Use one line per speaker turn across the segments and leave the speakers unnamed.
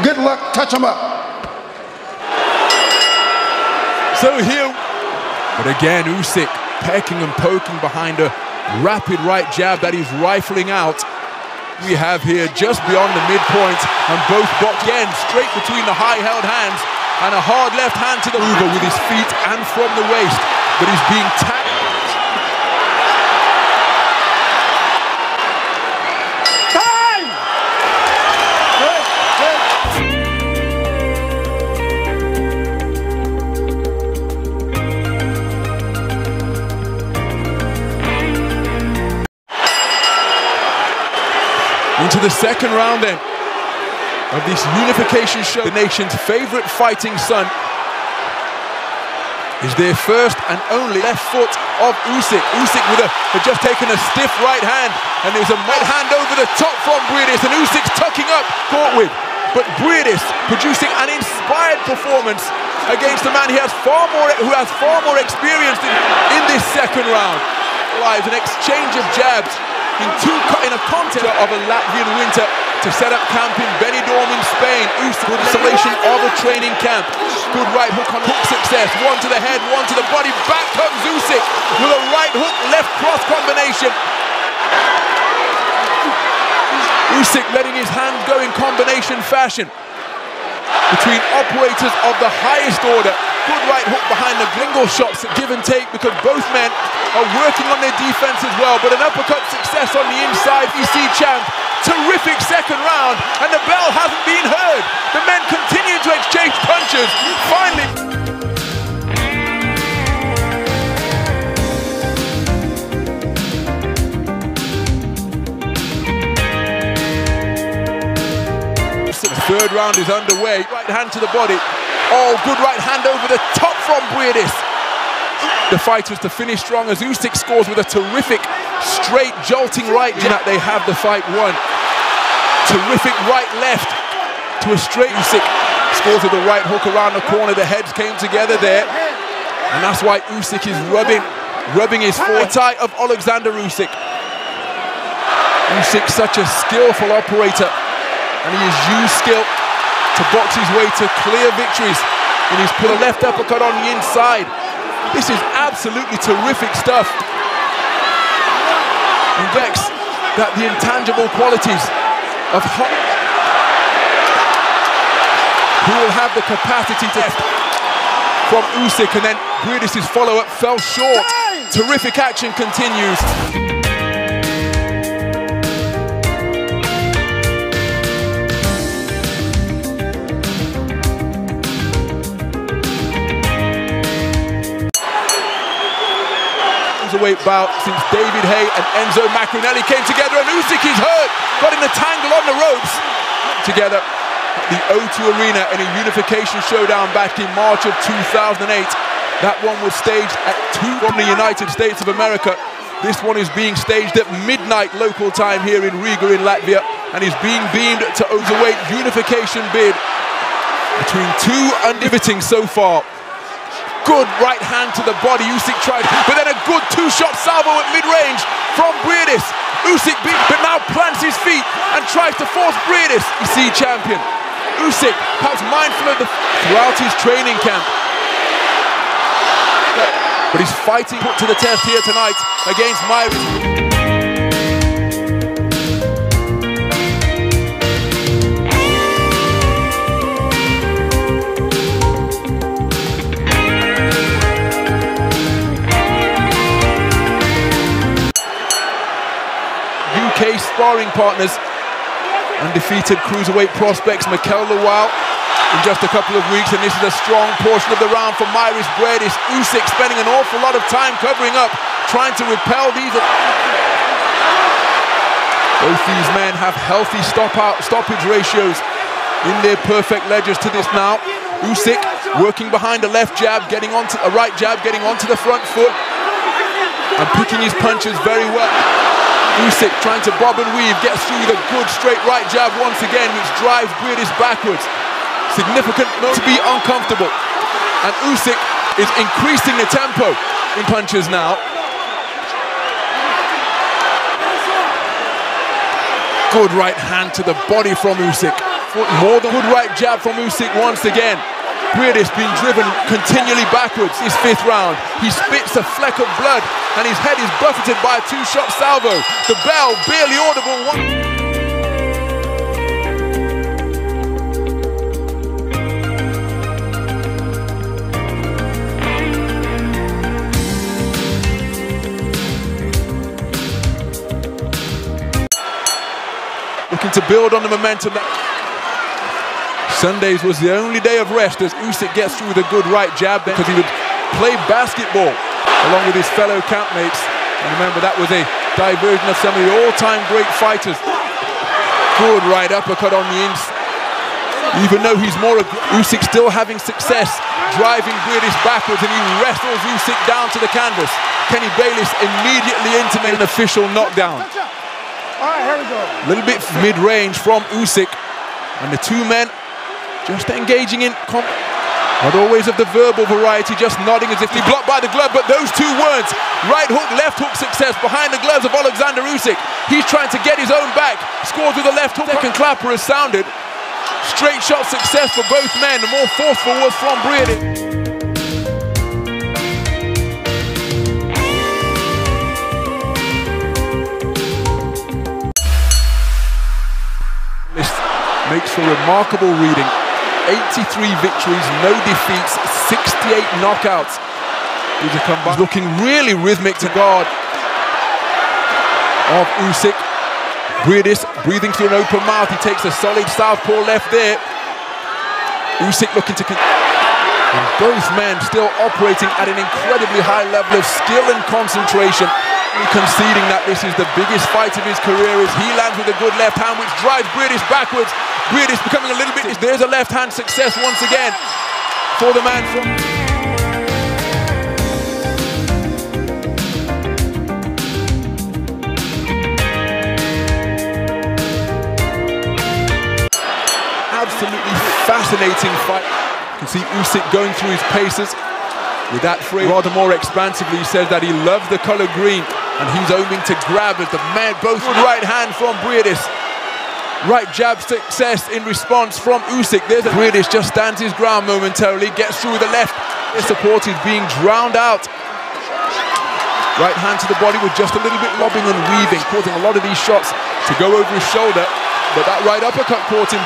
Good luck, touch him up.
So here, but again, Usyk pecking and poking behind a rapid right jab that he's rifling out. We have here just beyond the midpoint, and both box again, straight between the high-held hands, and a hard left hand to the mover with his feet and from the waist, but he's being tapped. Into the second round then of this unification show. The nation's favorite fighting son is their first and only left foot of Usyk. Usyk had just taken a stiff right hand, and there's a right hand over the top from Briedes, and Usyk's tucking up, caught with. But Briedes producing an inspired performance against a man who has far more experience in this second round. Lives an exchange of jabs in a contest of a Latvian winter to set up camp in Benidorm in Spain. Usyk, good isolation of a training camp. Good right hook on hook success. One to the head, one to the body. Back comes Usyk with a right hook, left cross combination. Usyk letting his hands go in combination fashion between operators of the highest order. Good right hook behind the gringle shots, give and take, because both men are working on their defense as well. But an uppercut success on the inside, EC champ. Terrific second round, and the bell hasn't been heard. The men continue to exchange punches. Finally. The third round is underway. Right hand to the body. Oh, good right hand over the top from Briedes. The fight was to finish strong as Usyk scores with a terrific, straight, jolting right. That they have the fight won. Terrific right-left to a straight. Usyk scores with a right hook around the corner. The heads came together there. And that's why Usyk is rubbing his forte of Oleksandr Usyk. Usyk, such a skillful operator. And he has used skill to box his way to clear victories. And he's put a left uppercut on the inside. This is absolutely terrific stuff. And Vex, that the intangible qualities of who will have the capacity to from Usyk, and then Briedes' follow-up fell short. Terrific action continues. Weight bout since David Hay and Enzo Macronelli came together, and Usyk is hurt, got in the tangle on the ropes together at the O2 Arena in a unification showdown back in March of 2008. That one was staged at 2 from the United States of America. This one is being staged at midnight local time here in Riga in Latvia, and is being beamed to overweight unification bid between two undiviting so far. Good right hand to the body, Usyk tried, but then a good two-shot salvo at mid-range from Briedes. Usyk beat, but now plants his feet and tries to force Briedes. EC champion. Usyk, perhaps mindful of throughout his training camp. But he's fighting put to the test here tonight against Mairis. UK sparring partners, undefeated cruiserweight prospects Mikel Lawal in just a couple of weeks, and this is a strong portion of the round for Mairis Briedes. Usyk spending an awful lot of time covering up, trying to repel these. Both these men have healthy stoppage ratios in their perfect ledgers to this now. Usyk working behind a left jab, getting onto a right jab, getting onto the front foot, and picking his punches very well. Usyk trying to bob and weave, gets through with a good straight right jab once again, which drives Briedes backwards. Significant to be uncomfortable. And Usyk is increasing the tempo in punches now. Good right hand to the body from Usyk. More than good right jab from Usyk once again. Briedes being driven continually backwards. His 5th round. He spits a fleck of blood and his head is buffeted by a 2-shot salvo. The bell barely audible. Looking to build on the momentum. Sundays was the only day of rest as Usyk gets through with a good right jab because he would play basketball along with his fellow campmates. And remember, that was a diversion of some of the all-time great fighters. Good right uppercut on the inside. Even though he's more Usyk still having success driving Briedes backwards, and he wrestles Usyk down to the canvas. Kenny Bayless immediately intimating an official knockdown.
All right, here we go.
A little bit mid-range from Usyk, and the two men just engaging in not always of the verbal variety, just nodding as if he blocked by the glove, but those two words, right hook, left hook success behind the gloves of Oleksandr Usyk. He's trying to get his own back, scores with a left hook. Second clapper has sounded. Straight shot success for both men. The more forceful was from Briedes. Makes for remarkable reading. 83 victories, no defeats, 68 knockouts. He's looking really rhythmic to guard of Usyk. Briedes breathing through an open mouth. He takes a solid southpaw left there. Usyk looking to... And both men still operating at an incredibly high level of skill and concentration. Conceding that this is the biggest fight of his career as he lands with a good left hand which drives Briedes backwards. Briedes becoming a little bit... There's a left hand success once again for the man from... Absolutely fascinating fight. You can see Usyk going through his paces. With that phrase, rather more expansively, he says that he loves the color green and he's aiming to grab as the man, both right hand from Briedes. Right jab success in response from Usyk. There's Briedes just stands his ground momentarily, gets through with the left. His support is being drowned out. Right hand to the body with just a little bit lobbing and weaving, causing a lot of these shots to go over his shoulder. But that right uppercut caught him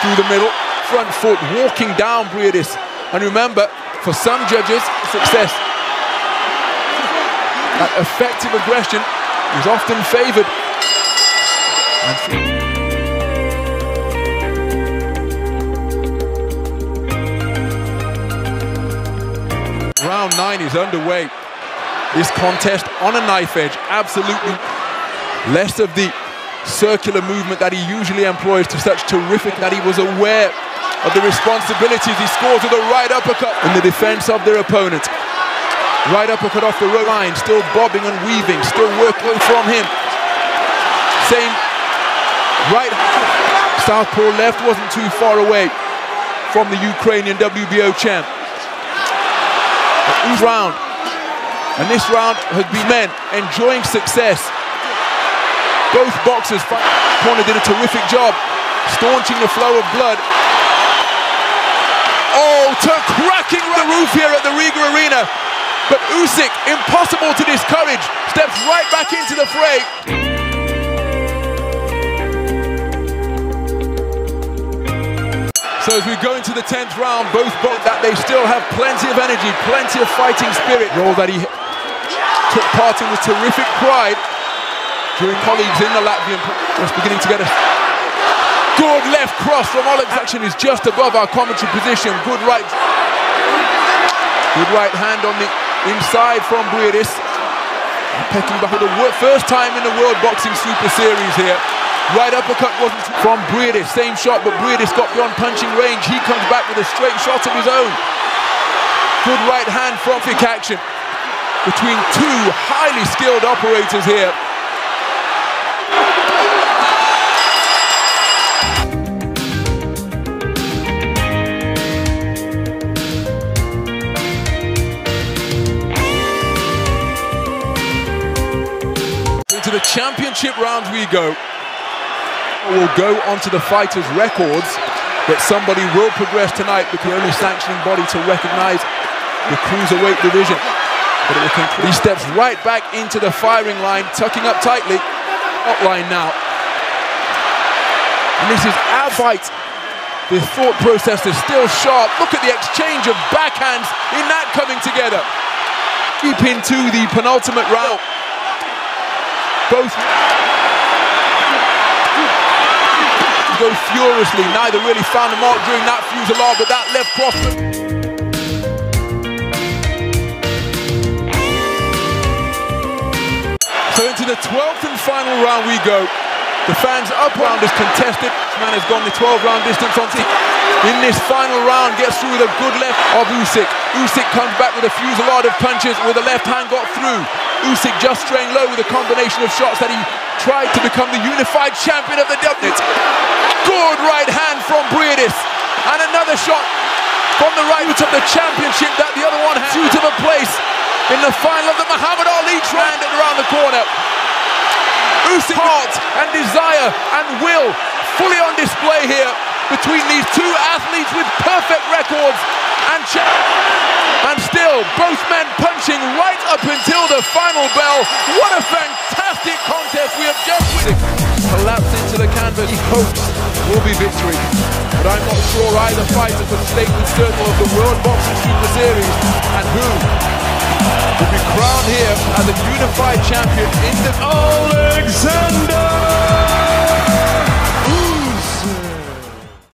through the middle. Front foot walking down Briedes. And remember, for some judges, success, that effective aggression is often favored. Round 9 is underway. This contest on a knife edge, absolutely less of the circular movement that he usually employs to such terrific that he was aware of the responsibilities. He scores with a right uppercut in the defense of their opponent. Right uppercut off the row line, still bobbing and weaving, still working from him. Same right, southpaw left wasn't too far away from the Ukrainian WBO champ. Round, and this round has been men enjoying success. Both boxers corner did a terrific job staunching the flow of blood. Oh, cracking the roof here at the Riga arena. But Usyk, impossible to discourage, steps right back into the fray. So as we go into the 10th round, both that they still have plenty of energy, plenty of fighting spirit. Role that he took part in with terrific pride during colleagues in the Latvian, just beginning to get a good left cross from Oleksandr. Action is just above our commentary position. Good right hand on the inside from Briedes. Pecking back for the first time in the World Boxing Super Series here. Right uppercut wasn't from Briedes, same shot, but Briedes got beyond punching range. He comes back with a straight shot of his own. Good right hand from Fick action between two highly skilled operators here. Into the championship rounds we go. will go onto the fighters' records, but somebody will progress tonight with the only sanctioning body to recognize the cruiserweight division. But it will conclude. He steps right back into the firing line, tucking up tightly. Outline now. And this is our fight. The thought process is still sharp. Look at the exchange of backhands in that coming together. Deep into the penultimate round. Both go furiously. Neither really found the mark during that fusillade, but that left cross. So into the 12th and final round we go. The fans' up round is contested. This man has gone the 12-round distance on Usyk. In this final round, gets through with a good left of Usyk. Usyk comes back with a fusillade of punches with the left hand got through. Usyk just straying low with a combination of shots that he tried to become the unified champion of the W. Good right hand from Briedes. And another shot from the right, who took the championship that the other one had. Due to the place in the final of the Muhammad Ali triangle around the corner. Usyk heart and desire and will fully on display here between these two athletes with perfect records and still both men punching right up until the final bell. What a fantastic contest we have just witnessed. Collapse into the canvas. He hopes will be victory, but I'm not sure either fighter could stake the circle of the World Boxing Super Series, and who will be crowned here as a unified champion in the Oleksandr